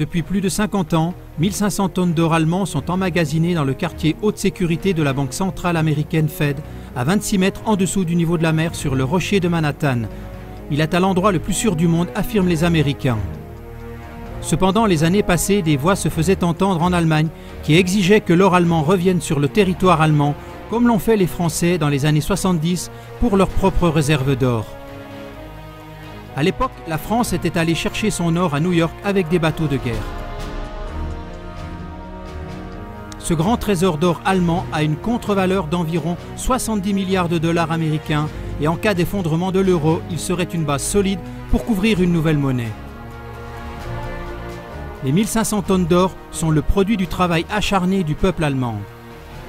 Depuis plus de 50 ans, 1500 tonnes d'or allemand sont emmagasinées dans le quartier haute sécurité de la banque centrale américaine Fed, à 26 mètres en dessous du niveau de la mer sur le rocher de Manhattan. Il est à l'endroit le plus sûr du monde, affirment les Américains. Cependant, les années passées, des voix se faisaient entendre en Allemagne qui exigeaient que l'or allemand revienne sur le territoire allemand, comme l'ont fait les Français dans les années 70 pour leurs propres réserves d'or. À l'époque, la France était allée chercher son or à New York avec des bateaux de guerre. Ce grand trésor d'or allemand a une contre-valeur d'environ 70 milliards de dollars américains et en cas d'effondrement de l'euro, il serait une base solide pour couvrir une nouvelle monnaie. Les 1500 tonnes d'or sont le produit du travail acharné du peuple allemand.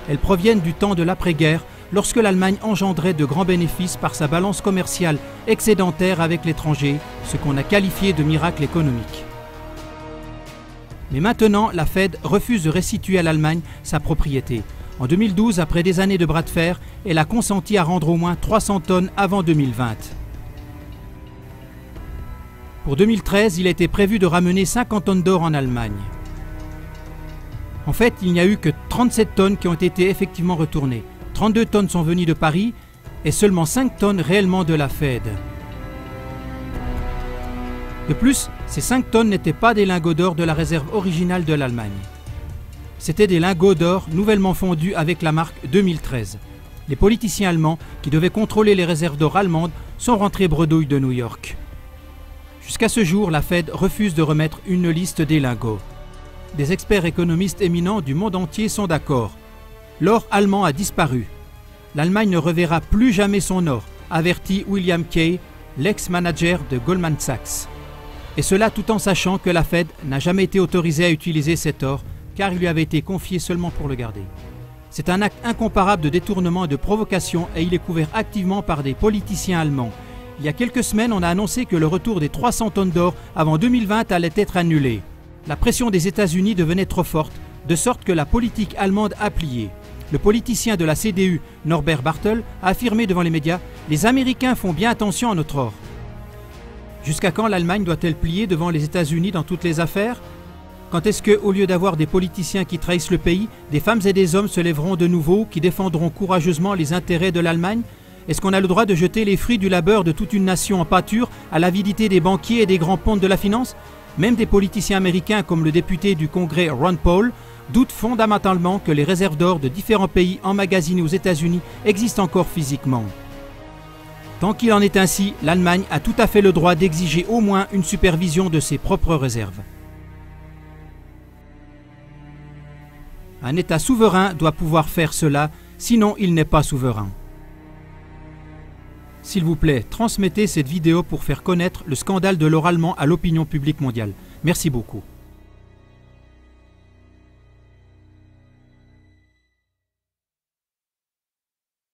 Elles proviennent du temps de l'après-guerre, lorsque l'Allemagne engendrait de grands bénéfices par sa balance commerciale excédentaire avec l'étranger, ce qu'on a qualifié de miracle économique. Mais maintenant, la Fed refuse de restituer à l'Allemagne sa propriété. En 2012, après des années de bras de fer, elle a consenti à rendre au moins 300 tonnes avant 2020. Pour 2013, il était prévu de ramener 50 tonnes d'or en Allemagne. En fait, il n'y a eu que 37 tonnes qui ont été effectivement retournées. 32 tonnes sont venues de Paris et seulement 5 tonnes réellement de la Fed. De plus, ces 5 tonnes n'étaient pas des lingots d'or de la réserve originale de l'Allemagne. C'étaient des lingots d'or nouvellement fondus avec la marque 2013. Les politiciens allemands qui devaient contrôler les réserves d'or allemandes sont rentrés bredouilles de New York. Jusqu'à ce jour, la Fed refuse de remettre une liste des lingots. Des experts économistes éminents du monde entier sont d'accord. L'or allemand a disparu. L'Allemagne ne reverra plus jamais son or, avertit William Kay, l'ex-manager de Goldman Sachs. Et cela tout en sachant que la Fed n'a jamais été autorisée à utiliser cet or, car il lui avait été confié seulement pour le garder. C'est un acte incomparable de détournement et de provocation et il est couvert activement par des politiciens allemands. Il y a quelques semaines, on a annoncé que le retour des 300 tonnes d'or avant 2020 allait être annulé. La pression des États-Unis devenait trop forte, de sorte que la politique allemande a plié. Le politicien de la CDU, Norbert Bartel, a affirmé devant les médias « Les Américains font bien attention à notre or ». Jusqu'à quand l'Allemagne doit-elle plier devant les États-Unis dans toutes les affaires? Quand est-ce que, au lieu d'avoir des politiciens qui trahissent le pays, des femmes et des hommes se lèveront de nouveau, qui défendront courageusement les intérêts de l'Allemagne? Est-ce qu'on a le droit de jeter les fruits du labeur de toute une nation en pâture à l'avidité des banquiers et des grands pontes de la finance? Même des politiciens américains comme le député du Congrès Ron Paul doutent fondamentalement que les réserves d'or de différents pays emmagasinées aux États-Unis existent encore physiquement. Tant qu'il en est ainsi, l'Allemagne a tout à fait le droit d'exiger au moins une supervision de ses propres réserves. Un État souverain doit pouvoir faire cela, sinon il n'est pas souverain. S'il vous plaît, transmettez cette vidéo pour faire connaître le scandale de l'or allemand à l'opinion publique mondiale. Merci beaucoup.